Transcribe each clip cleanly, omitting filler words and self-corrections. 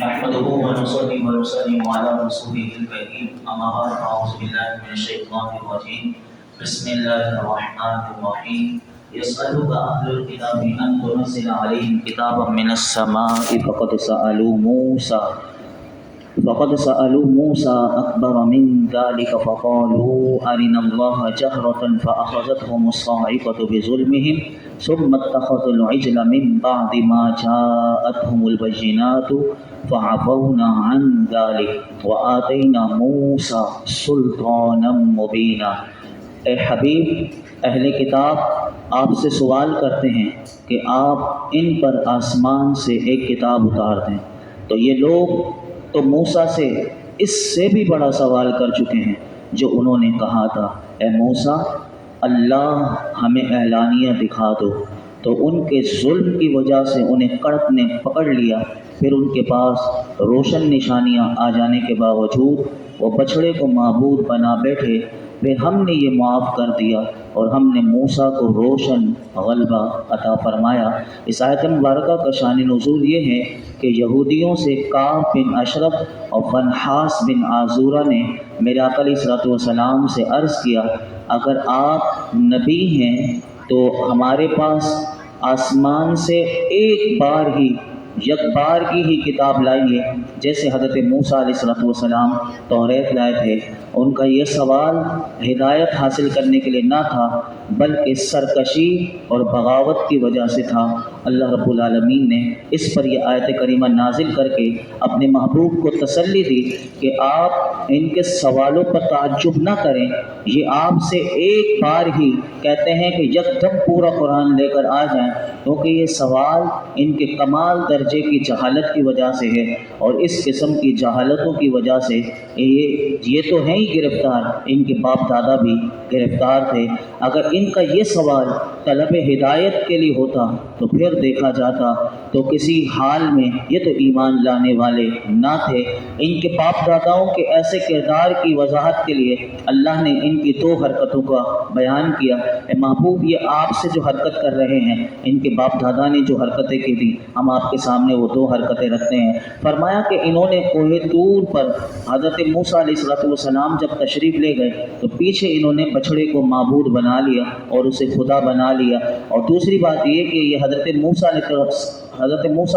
نحمده ونصلي ونسلم على رسوله الكريم أما بعد أعوذ بالله من الشيطان الرجيم بسم الله الرحمن الرحيم يسألك أهل الكتاب أن تنزل عليهم كتابا من السماء فقد سألوا موسى أكبر من ذلك فقالوا أرنا الله جهرة فأخذتهم الصاعقة بظلمهم ثم اتخذوا العجل من بعد ما جاءتهم البينات فعفونا عن ذلك وآتينا موسى سلطانا مبينا۔ اے حبیب، اہل کتاب آپ سے سوال کرتے ہیں کہ آپ ان پر آسمان سے ایک کتاب اتار دیں، تو یہ لوگ تو موسیٰ سے اس سے بھی بڑا سوال کر چکے ہیں، جو انہوں نے کہا تھا اے موسیٰ اللہ ہمیں اعلانیہ دکھا دو، تو ان کے ظلم کی وجہ سے انہیں کڑک نے پکڑ لیا، پھر ان کے پاس روشن نشانیاں آ جانے کے باوجود وہ بچھڑے کو معبود بنا بیٹھے، پھر ہم نے یہ معاف کر دیا اور ہم نے موسیٰ کو روشن غلبہ عطا فرمایا۔ اس آیت مبارکہ کا شان نزول یہ ہے کہ یہودیوں سے کعب بن اشرف اور فنحاس بن عازورہ نے میرے آقا علیہ الصلوۃ والسلام سے عرض کیا اگر آپ نبی ہیں تو ہمارے پاس آسمان سے ایک بار کی ہی کتاب لائیے، جیسے حضرت موسیٰ علیہ السلام توریت لائے تھے۔ ان کا یہ سوال ہدایت حاصل کرنے کے لیے نہ تھا بلکہ سرکشی اور بغاوت کی وجہ سے تھا۔ اللہ رب العالمین نے اس پر یہ آیت کریمہ نازل کر کے اپنے محبوب کو تسلی دی کہ آپ ان کے سوالوں پر تعجب نہ کریں، یہ آپ سے ایک بار ہی کہتے ہیں کہ یکدم پورا قرآن لے کر آ جائیں، کیونکہ یہ سوال ان کے کمال درجے کی جہالت کی وجہ سے ہے، اور اس قسم کی جہالتوں کی وجہ سے یہ تو ہیں ہی گرفتار، ان کے باپ دادا بھی گرفتار تھے۔ اگر ان کا یہ سوال طلب ہدایت کے لیے ہوتا تو پھر دیکھا جاتا تو کسی حال میں یہ تو ایمان لانے والے نہ تھے۔ ان کے باپ داداؤں کے ایسے کردار کی وضاحت کے لیے اللہ نے ان کی دو حرکتوں کا بیان کیا۔ اے محبوب، یہ آپ سے جو حرکت کر رہے ہیں، ان کے باپ دادا نے جو حرکتیں کی تھی، ہم آپ کے سامنے وہ دو حرکتیں رکھتے ہیں۔ فرمایا کہ انہوں نے کوہ طور پر حضرت موسیٰ علیہ السلام جب تشریف لے گئے تو پیچھے انہوں نے بچھڑے کو معبود بنا لیا اور اسے خدا بنا لیا، اور دوسری بات یہ کہ یہ حضرت موسیٰ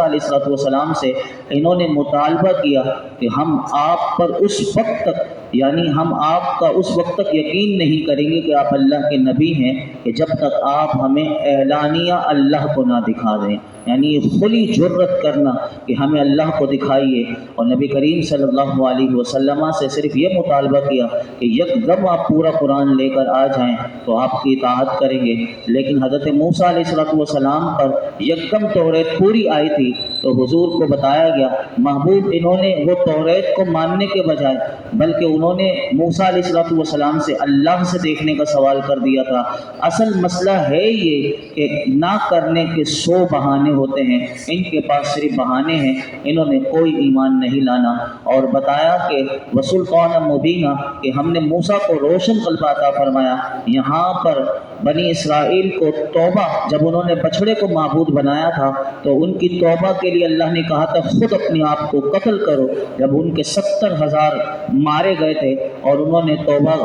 علیہ السلام سے انہوں نے مطالبہ کیا کہ ہم آپ پر اس وقت تک، یعنی ہم آپ کا اس وقت تک یقین نہیں کریں گے کہ آپ اللہ کے نبی ہیں کہ جب تک آپ ہمیں اعلانیہ اللہ کو نہ دکھا دیں، یعنی یہ کھلی جرت کرنا کہ ہمیں اللہ کو دکھائیے۔ اور نبی کریم صلی اللہ علیہ وسلم سے صرف یہ مطالبہ کیا کہ یکدم آپ پورا قرآن لے کر آ جائیں تو آپ کی اطاعت کریں گے، لیکن حضرت موسیٰ علیہ السلام پر یکدم توریت پوری آئی تھی تو حضور کو بتایا گیا محبوب انہوں نے وہ توریت کو ماننے کے بجائے بلکہ انہوں نے موسیٰ علیہ السلام سے اللہ سے دیکھنے کا سوال کر دیا تھا۔ اصل مسئلہ ہے یہ کہ نہ کرنے کے 100 بہانے ہوتے ہیں، ان کے پاس صرف بہانے ہیں، انہوں نے کوئی ایمان نہیں لانا۔ اور بتایا کہ وسلطان مبینہ کہ ہم نے موسیٰ کو روشن غلبہ عطا فرمایا۔ یہاں پر بنی اسرائیل کو توبہ، جب انہوں نے بچھڑے کو معبود بنایا تھا تو ان کی توبہ کے لیے اللہ نے کہا تھا خود اپنے آپ کو قتل کرو، جب ان کے 70,000 مارے گئے تھے اور انہوں نے توبہ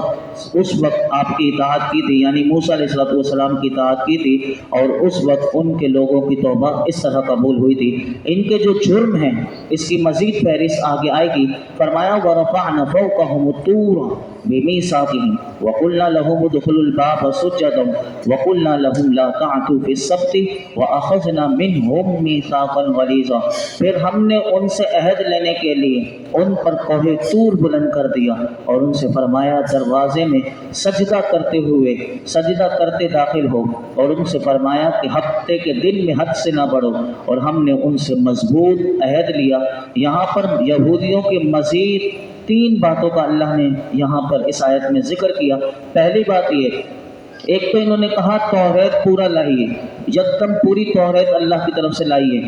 اس وقت آپ کی اطاعت کی تھی، یعنی موسیٰ علیہ السلام کی اطاعت کی تھی، اور اس وقت ان کے لوگوں کی توبہ اس طرح قبول ہوئی تھی۔ ان کے جو جرم ہیں اس کی مزید فہرست آگے آئے گی۔ فرمایا وَرَفَعْنَا فَوْقَهُمُ الطُّورَ بِمِيثَاقِهِمْ وَقُلْنَا لَهُمُ ادْخُلُوا الْبَابَ سُجَّدًا وَقُلْنَا لَهُمْ لَا تَعْدُوا فِي السَّبْتِ وَأَخَذْنَا مِنْهُمْ مِيثَاقًا غَلِيظًا۔ پھر ہم نے ان سے عہد لینے کے لیے ان پر کوہ طور بلند کر دیا اور ان سے فرمایا دروازے میں سجدہ کرتے داخل ہو، اور ان سے فرمایا کہ ہفتے کے دن میں حد سے نہ بڑھو، اور ہم نے ان سے مضبوط عہد لیا۔ یہاں پر یہودیوں کے مزید 3 باتوں کا اللہ نے یہاں پر اس آیت میں ذکر کیا۔ پہلی بات یہ، ایک تو انہوں نے کہا توریت پورا لائیے، یکدم پوری توریت اللہ کی طرف سے لائیے۔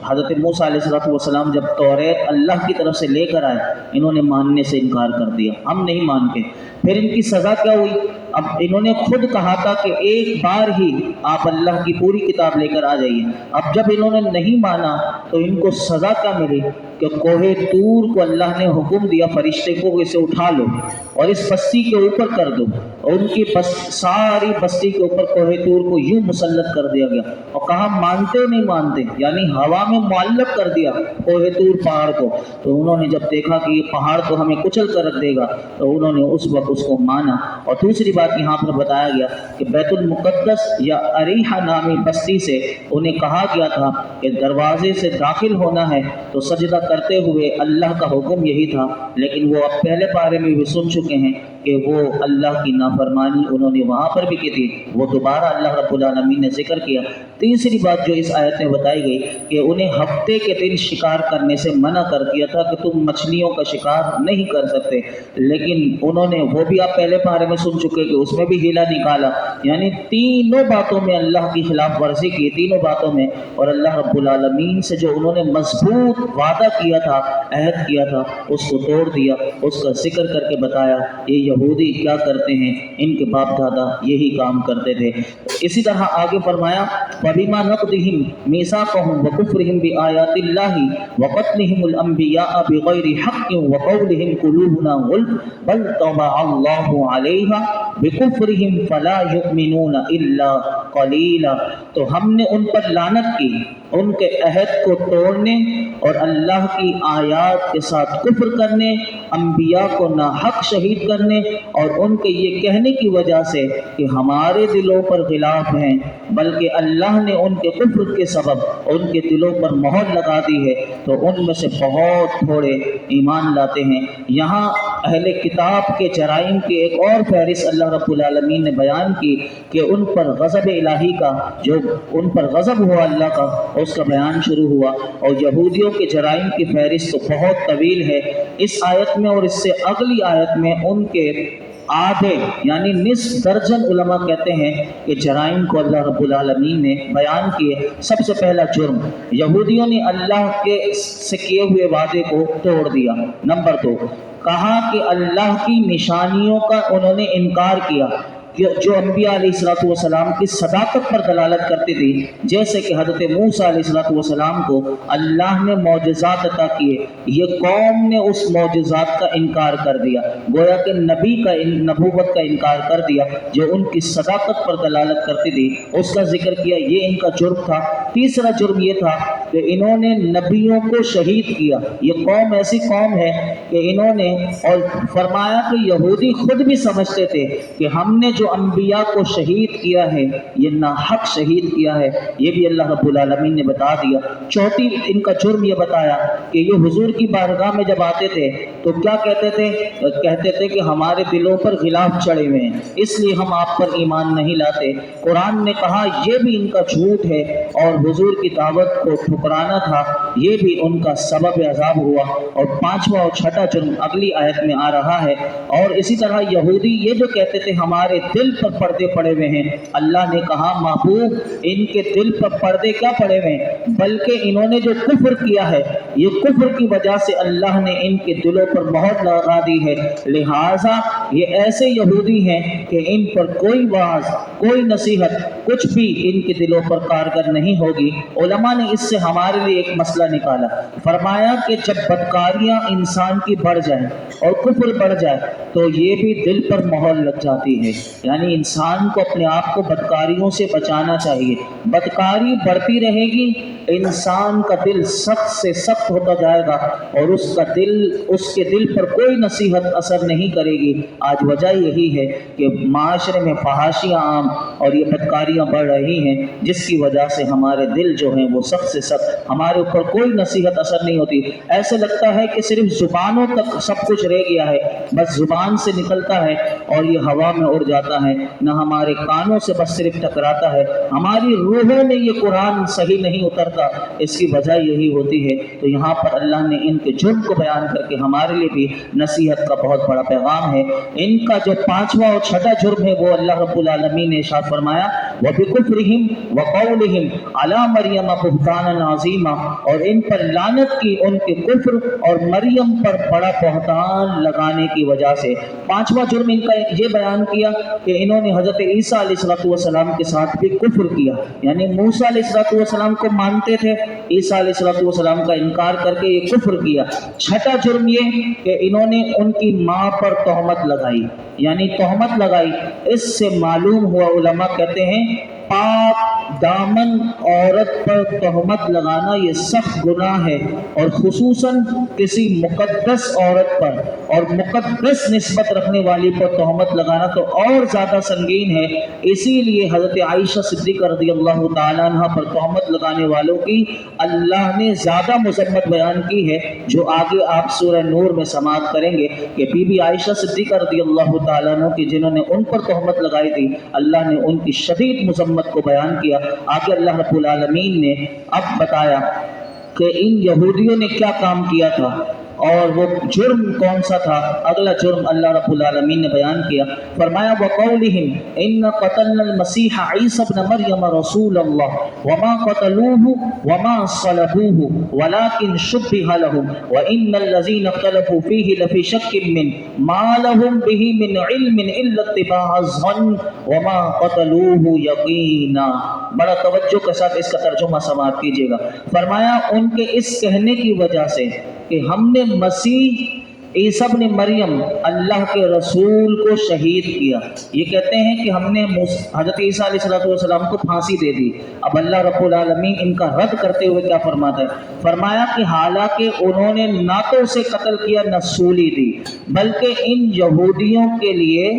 حضرت موسیٰ علیہ السلام جب توریت اللہ کی طرف سے لے کر آئے، انہوں نے ماننے سے انکار کر دیا، ہم نہیں مانتے۔ پھر ان کی سزا کیا ہوئی؟ اب انہوں نے خود کہا تھا کہ ایک بار ہی آپ اللہ کی پوری کتاب لے کر آ جائیے. اب جب انہوں نے نہیں مانا تو ان کو سزا کیا ملی کہ کوہ طور کو اللہ نے حکم دیا فرشتے کو اسے اٹھا لو اور اس بستی کے اوپر کر دو. اور ان کی ساری بستی کے اوپر کوہ طور کو یوں مسلط کر دیا گیا اور کہا مانتے نہیں مانتے، یعنی ہوا میں معلق کر دیا کوہ طور پہاڑ کو. تو انہوں نے جب دیکھا کہ یہ پہاڑ تو ہمیں کچل کر رکھ دے گا تو انہوں نے اس وقت اس کو مانا. اور دوسری بات یہاں پر بتایا گیا کہ بیت المقدس یا اریحہ نامی بستی سے انہیں کہا گیا تھا کہ دروازے سے داخل ہونا ہے تو سجدہ کرتے ہوئے اللہ کا حکم یہی تھا، لیکن وہ اب پہلے بارے میں بھی سن چکے ہیں کہ وہ اللہ کی نافرمانی انہوں نے وہاں پر بھی کی تھی، وہ دوبارہ اللہ رب العالمین نے ذکر کیا. تیسری بات جو اس آیت میں بتائی گئی کہ انہیں ہفتے کے دن شکار کرنے سے منع کر دیا تھا کہ تم مچھلیوں کا شکار نہیں کر سکتے، لیکن انہوں نے وہ بھی آپ پہلے پارے میں سن چکے کہ اس میں بھی ہیلا نکالا. یعنی تینوں باتوں میں اللہ کی خلاف ورزی کی، تینوں باتوں میں. اور اللہ رب العالمین سے جو انہوں نے مضبوط وعدہ کیا تھا، عہد کیا تھا، اس کو توڑ دیا. اس کا ذکر کر کے بتایا یہ یہودی کیا کرتے ہیں، ان کے باپ دادا یہی کام کرتے تھے. اسی طرح آگے فرمایا فَبِمَا نَقْضِهِمْ مِيثَاقَهُمْ وَكُفْرِهِمْ بِآيَاتِ اللَّهِ وَقَتْلِهِمُ الْأَنْبِيَاءَ بِغَيْرِ حَقٍّ وَقَوْلِهِمْ قُلُوبُنَا غُلْفٌ بَلْ طَبَعَ اللَّهُ عَلَيْهَا بِكُفْرِهِمْ فَلَا يُؤْمِنُونَ إِلَّا قَلِيلًا. تو ہم نے ان پر لعنت کی، ان کے عہد کو توڑنے اور اللہ کی آیات کے ساتھ کفر کرنے، انبیاء کو ناحق شہید کرنے اور ان کے یہ کہنے کی وجہ سے کہ ہمارے دلوں پر غلاف ہیں، بلکہ اللہ نے ان کے کفر کے سبب ان کے دلوں پر مہر لگا دی ہے تو ان میں سے بہت تھوڑے ایمان لاتے ہیں. یہاں اہل کتاب کے جرائم کی ایک اور فہرست اللہ رب العالمین نے بیان کی کہ ان پر غضب الہی کا، جو ان پر غضب ہوا اللہ کا، اس کا بیان شروع ہوا. اور یہودیوں کے جرائم کی فہرست تو بہت طویل ہے. اس آیت میں اور اس سے اگلی آیت میں ان کے آدھے یعنی نصف درجن علماء کہتے ہیں کہ جرائم کو اللہ رب العالمین نے بیان کیے. سب سے پہلا جرم، یہودیوں نے اللہ کے سے کیے ہوئے وعدے کو توڑ دیا. نمبر 2، کہا کہ اللہ کی نشانیوں کا انہوں نے انکار کیا جو انبیاء علیہ السلام کی صداقت پر دلالت کرتی تھی، جیسے کہ حضرت موسیٰ علیہ السلام کو اللہ نے معجزات عطا کیے، یہ قوم نے اس معجزات کا انکار کر دیا، گویا کہ نبی کا نبوت کا انکار کر دیا جو ان کی صداقت پر دلالت کرتی تھی، اس کا ذکر کیا. یہ ان کا جرم تھا. تیسرا جرم یہ تھا کہ انہوں نے نبیوں کو شہید کیا. یہ قوم ایسی قوم ہے کہ انہوں نے، اور فرمایا کہ یہودی خود بھی سمجھتے تھے کہ ہم نے جو انبیاء کو شہید کیا ہے یہ ناحق شہید کیا ہے. یہ بھی اللہ رب العالمین نے بتا دیا. چوتھی ان کا جرم یہ بتایا کہ یہ حضور کی بارگاہ میں جب آتے تھے تو کیا کہتے تھے؟ کہتے تھے کہ ہمارے دلوں پر غلاف چڑھے ہوئے ہیں اس لیے ہم آپ پر ایمان نہیں لاتے. قرآن نے کہا یہ بھی ان کا جھوٹ ہے اور حضور کی دعوت کو ٹھکرانا تھا، یہ بھی ان کا سبب عذاب ہوا. اور پانچواں اور چھٹا جرم اگلی آیت میں آ رہا ہے. اور اسی طرح یہودی یہ جو کہتے تھے ہمارے دل پر پردے پڑے ہوئے ہیں، اللہ نے کہا محبوب ان کے دل پر پردے کیا پڑے ہوئے ہیں، بلکہ انہوں نے جو کفر کیا ہے یہ کفر کی وجہ سے اللہ نے ان کے دلوں پر مہر لگا دی ہے. لہٰذا یہ ایسے یہودی ہیں کہ ان پر کوئی واعظ، کوئی نصیحت، کچھ بھی ان کے دلوں پر کارگر نہیں ہوگی. علماء نے اس سے ہمارے لیے ایک مسئلہ نکالا. فرمایا کہ جب بدکاریاں انسان کی بڑھ جائیں اور کفر بڑھ جائے تو یہ بھی دل پر مہر لگ جاتی ہے. یعنی انسان کو اپنے آپ کو بدکاریوں سے بچانا چاہیے. بدکاری بڑھتی رہے گی، انسان کا دل سخت سے سخت ہوتا جائے گا اور اس کے دل پر کوئی نصیحت اثر نہیں کرے گی. آج وجہ یہی ہے کہ معاشرے میں فحاشیاں عام اور یہ بدکاریاں بڑھ رہی ہیں، جس کی وجہ سے ہمارے دل جو ہیں وہ سخت سے سخت، ہمارے اوپر کوئی نصیحت اثر نہیں ہوتی. ایسے لگتا ہے کہ صرف زبانوں تک سب کچھ رہ گیا ہے، بس زبان سے نکلتا ہے اور یہ ہوا میں اڑ جاتا ہے، نہ ہمارے کانوں سے بس صرف ٹکراتا ہے، ہماری روحوں میں یہ قرآن صحیح نہیں اترتا. اس کی وجہ یہی ہوتی ہے. تو یہاں پر اللہ نے ان کے جرم کو بیان کر کے ہمارے لیے بھی نصیحت کا بہت بڑا پیغام ہے. ان کا جو پانچواں اور چھٹا جرم ہے وہ اللہ رب العالمین نے ارشاد فرمایا وبکفرہم وقولہم علی مریم بہتانا عظیما، اور ان پر لعنت کی ان کے کفر اور مریم پر بڑا بہتان لگانے کی وجہ سے۔ پانچواں جرم ان کا یہ بیان کیا کہ انہوں نے حضرت عیسیٰ علیہ السلام کے ساتھ بھی کفر کیا، یعنی موسیٰ علیہ السلام کو مانتے تھے، عیسیٰ علیہ السلام کا انکار کر کے یہ کفر کیا۔ چھٹا جرم یہ کہ انہوں نے ان کی ماں پر تہمت لگائی، یعنی تہمت لگائی۔ اس سے معلوم ہوا، علماء کہتے ہیں پاک دامن عورت پر تہمت لگانا یہ سخت گناہ ہے، اور خصوصاً کسی مقدس عورت پر اور مقدس نسبت رکھنے والی پر تہمت لگانا تو اور زیادہ سنگین ہے۔ اسی لیے حضرت عائشہ صدیقہ رضی اللہ تعالیٰ عنہ پر تہمت لگانے والوں کی اللہ نے زیادہ مذمت بیان کی ہے، جو آگے آپ سورہ نور میں سماعت کریں گے کہ بی بی عائشہ صدیقہ رضی اللہ تعالیٰ عنہ کی جنہوں نے ان پر تہمت لگائی تھی، اللہ نے ان کی شدید مذمت کو بیان کیا۔ آگے اللہ رب العالمین نے اب بتایا کہ ان یہودیوں نے کیا کام کیا تھا اور وہ جرم کون سا تھا۔ اگلا جرم اللہ رب العالمین نے بیان کیا، فرمایا وَقَوْلِهِمْ إِنَّ قَتَلْنَا الْمَسِيحَ عِيسَى ابْنَ مَرْيَمَ رَسُولَ اللَّهِ وَمَا قَتَلُوهُ وَمَا صَلَبُوهُ وَلَكِنْ شُبِّهَ لَهُمْ وَإِنَّ الَّذِينَ اخْتَلَفُوا فِيهِ لَفِي شَكٍّ مِّنْهُ مَا لَهُمْ بِهِ مِنْ عِلْمٍ إِلَّا اتِّبَاعَ الظَّنِّ وَمَا قَتَلُوهُ يَقِينًا۔ بڑا توجہ کے ساتھ اس کا ترجمہ سماعت کیجیے گا۔ فرمایا ان کے اس کہنے کی وجہ سے کہ ہم نے مسیح عیسیٰ ابن مریم اللہ کے رسول کو شہید کیا، یہ کہتے ہیں کہ ہم نے حضرت عیسیٰ علیہ السلام کو پھانسی دے دی۔ اب اللہ رب العالمین ان کا رد کرتے ہوئے کیا فرماتا ہے، فرمایا کہ حالانکہ انہوں نے نہ تو اسے قتل کیا نہ سولی دی، بلکہ ان یہودیوں کے لیے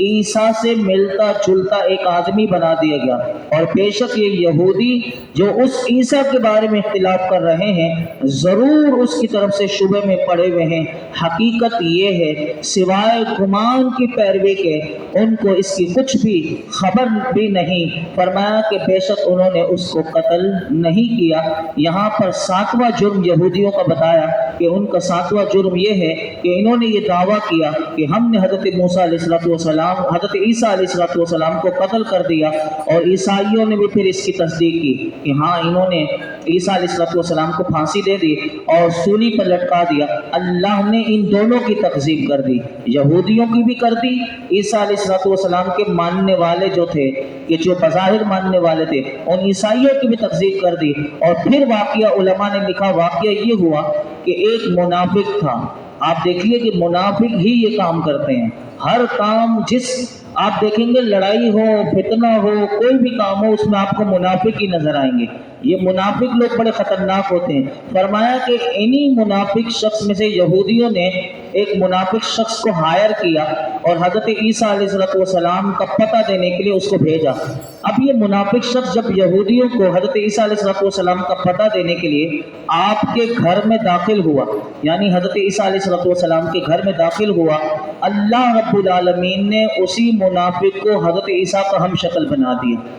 عیسیٰ سے ملتا جلتا ایک آدمی بنا دیا گیا، اور بے شک یہ یہودی جو اس عیسیٰ کے بارے میں اختلاف کر رہے ہیں ضرور اس کی طرف سے شبہ میں پڑے ہوئے ہیں۔ حقیقت یہ ہے سوائے گمان کی پیروی کے ان کو اس کی کچھ بھی خبر بھی نہیں۔ فرمایا کہ بے شک انہوں نے اس کو قتل نہیں کیا۔ یہاں پر ساتواں جرم یہودیوں کا بتایا کہ ان کا ساتواں جرم یہ ہے کہ انہوں نے یہ دعویٰ کیا کہ ہم نے حضرت موسیٰ علیہ السلام حضرت عیسیٰ علیہ السلام کو قتل کر دیا، اور عیسائیوں نے بھی پھر اس کی تصدیق کی کہ ہاں انہوں نے عیسیٰ علیہ السلام کو پھانسی دے دی اور سولی پر لٹکا دیا۔ اللہ نے ان دونوں کی تکذیب کر دی، یہودیوں کی بھی کر دی، عیسیٰ علیہ السلام کے ماننے والے جو تھے کہ جو بظاہر ماننے والے تھے ان عیسائیوں کی بھی تکذیب کر دی۔ اور پھر واقعہ علماء نے لکھا، واقعہ یہ ہوا کہ ایک منافق تھا۔ آپ دیکھیے کہ منافق ہی یہ کام کرتے ہیں، ہر کام جس آپ دیکھیں گے لڑائی ہو فتنہ ہو کوئی بھی کام ہو اس میں آپ کو منافق ہی نظر آئیں گے۔ یہ منافق لوگ بڑے خطرناک ہوتے ہیں۔ فرمایا کہ انہی منافق شخص میں سے یہودیوں نے ایک منافق شخص کو ہائر کیا اور حضرت عیسیٰ علیہ السلام کا پتہ دینے کے لیے اس کو بھیجا۔ اب یہ منافق شخص جب یہودیوں کو حضرت عیسیٰ علیہ السلام کا پتہ دینے کے لیے آپ کے گھر میں داخل ہوا، یعنی حضرت عیسیٰ علیہ السلام کے گھر میں داخل ہوا، اللہ رب العالمین نے اسی منافق کو حضرت عیسیٰ کا ہم شکل بنا دیا،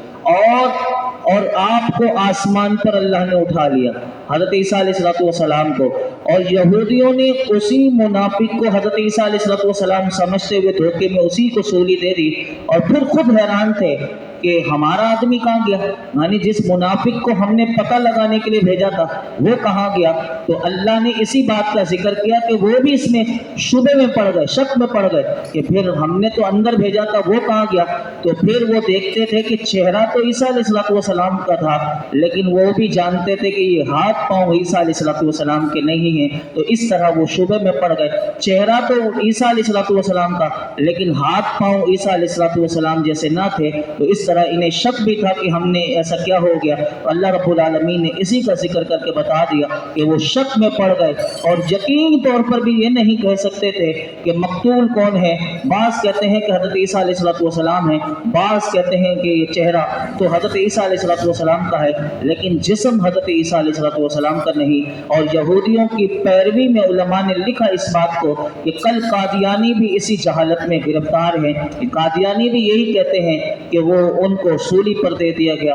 اور آپ کو آسمان پر اللہ نے اٹھا لیا، حضرت عیسیٰ علیہ السلام کو، اور یہودیوں نے اسی منافق کو حضرت عیسیٰ علیہ السلام سمجھتے ہوئے دھوکے میں اسی کو سولی دے دی، اور پھر خود حیران تھے کہ ہمارا آدمی کہاں گیا، یعنی جس منافق کو ہم نے پتہ لگانے کے لیے بھیجا تھا وہ کہاں گیا۔ تو اللہ نے اسی بات کا ذکر کیا کہ وہ بھی اس میں شبہ میں پڑ گئے، شک میں پڑ گئے کہ پھر ہم نے تو اندر بھیجا تھا وہ کہاں گیا۔ تو پھر وہ دیکھتے تھے کہ چہرہ تو عیسیٰ علیہ السلام کا تھا، لیکن وہ بھی جانتے تھے کہ یہ ہاتھ پاؤں عیسیٰ علیہ السلام کے نہیں ہیں، تو اس طرح وہ شبہ میں پڑ گئے۔ چہرہ تو عیسیٰ علیہ السلام کا لیکن ہاتھ پاؤں عیسیٰ علیہ السلام جیسے نہ تھے، تو اس طرح انہیں شک بھی تھا کہ ہم نے ایسا کیا ہو گیا۔ اللہ رب العالمین نے اسی کا ذکر کر کے بتا دیا کہ وہ شک میں پڑ گئے، اور یقینی طور پر بھی یہ نہیں کہہ سکتے تھے کہ مقتول کون ہے۔ بعض کہتے ہیں کہ حضرت عیسیٰ علیہ السلام ہے، بعض کہتے ہیں کہ یہ چہرہ تو حضرت عیسیٰ علیہ السلام کا ہے لیکن جسم حضرت عیسیٰ علیہ السلام کا نہیں۔ اور یہودیوں کی پیروی میں علماء نے لکھا اس بات کو کہ کل قادیانی بھی اسی جہالت میں گرفتار ہیں، قادیانی بھی یہی کہتے ہیں کہ وہ ان کو سولی پر دے دیا گیا،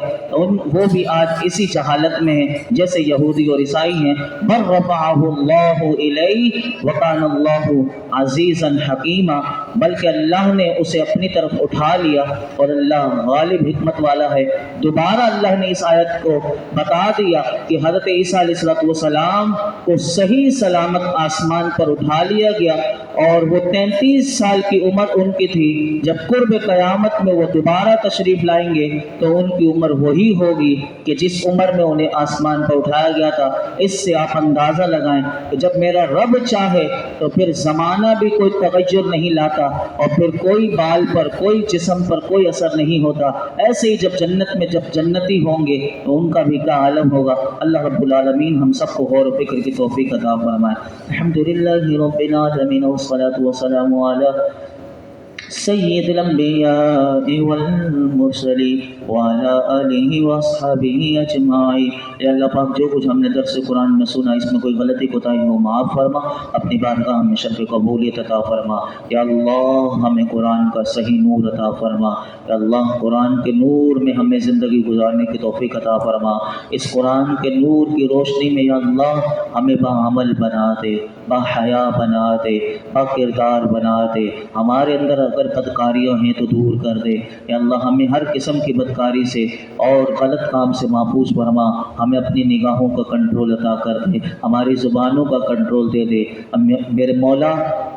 وہ بھی آج اسی جہالت میں ہیں جیسے یہودی اور عیسائی ہیں۔ بل رفعہ اللہ الیہ وکان اللہ عزیزا حکیما، بلکہ اللہ نے اسے اپنی طرف اٹھا لیا اور اللہ غالب حکمت والا ہے۔ دوبارہ اللہ نے اس آیت کو بتا دیا کہ حضرت عیسیٰ علیہ السلام کو صحیح سلامت آسمان پر اٹھا لیا گیا، اور وہ 33 سال کی عمر ان کی تھی۔ جب قرب قیامت میں وہ دوبارہ تشریف لائیں گے تو ان کی عمر وہی ہوگی کہ جس عمر میں انہیں آسمان پر اٹھایا گیا تھا۔ اس سے آپ اندازہ لگائیں کہ جب میرا رب چاہے تو پھر زمانہ بھی کوئی تغیر نہیں لاتا، اور پھر کوئی بال پر، کوئی جسم پر کوئی اثر نہیں ہوتا۔ ایسے ہی جب جنت میں جب جنتی ہوں گے تو ان کا بھی کیا عالم ہوگا۔ اللہ رب العالمین ہم سب کو غور و فکر کی توفیق عطا فرمائے۔ الحمدللہ رب العالمین والصلاة والسلام علی سید الانبیاء والمرسلین وعلی آلہ واصحابہ اجمعین۔ اے اللہ پاک، جو کچھ ہم نے درس قرآن میں سنا، اس میں کوئی غلطی کوتاہی ہو معاف فرما، اپنی بارگاہ میں شرف قبولیت عطا فرما۔ یا اللہ ہمیں قرآن کا صحیح نور عطا فرما۔ یا اللہ قرآن کے نور میں ہمیں زندگی گزارنے کی توفیق عطا فرما۔ اس قرآن کے نور کی روشنی میں یا اللہ ہمیں باعمل بنا دے، باحیا بنا دے، با کردار بنا دے۔ ہمارے اندر اگر بدکاریاں ہیں تو دور کر دے۔ یا اللہ ہمیں ہر قسم کی بدکاری سے اور غلط کام سے محفوظ فرما۔ ہمیں اپنی نگاہوں کا کنٹرول عطا کر دے، ہماری زبانوں کا کنٹرول دے دے۔ میرے مولا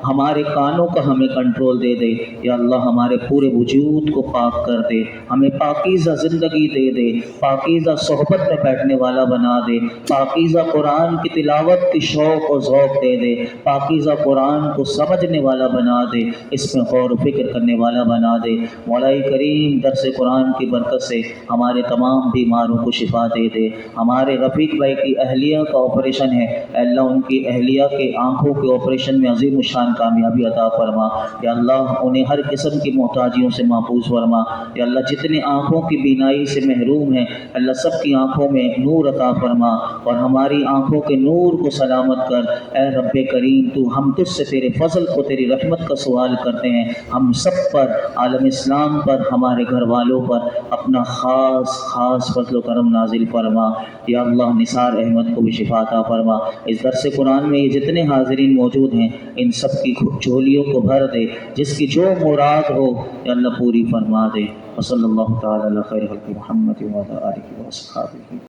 ہمارے کانوں کا ہمیں کنٹرول دے دے۔ یا اللہ ہمارے پورے وجود کو پاک کر دے، ہمیں پاکیزہ زندگی دے دے، پاکیزہ صحبت میں بیٹھنے والا بنا دے، پاکیزہ قرآن کی تلاوت کی شوق و ذوق دے دے، پاکیزہ قرآن کو سمجھنے والا بنا دے، اس میں غور و فکر کرنے والا بنا دے۔ مولا کریم درس قرآن کی برکت سے ہمارے تمام بیماروں کو شفا دے دے۔ ہمارے رفیق بھائی کی اہلیہ کا آپریشن ہے، اے اللہ ان کی اہلیہ کے آنکھوں کے آپریشن میں عظیم الشان کامیابی عطا فرما۔ یا اللہ انہیں ہر قسم کی محتاجیوں سے محفوظ فرما۔ یا اللہ جتنے آنکھوں کی بینائی سے محروم ہیں، اللہ سب کی آنکھوں میں نور عطا فرما، اور ہماری آنکھوں کے نور کو سلامت کر۔ اے رب کریم ہم تجھ سے تیرے فضل کو، تیری رحمت کا سوال کرتے ہیں، ہم سب پر، عالم اسلام پر، ہمارے گھر والوں پر اپنا خاص فضل و کرم نازل فرما۔ یا اللہ نثار احمد کو بھی شفا عطا فرما۔ اس درس قرآن میں یہ جتنے حاضرین موجود ہیں ان سب کی جھولیوں کو بھر دے، جس کی جو مراد ہو یا اللہ پوری فرما دے۔ وصلی اللہ تعالی علی خیر خلق محمد وعلی آلہ وصحبہ۔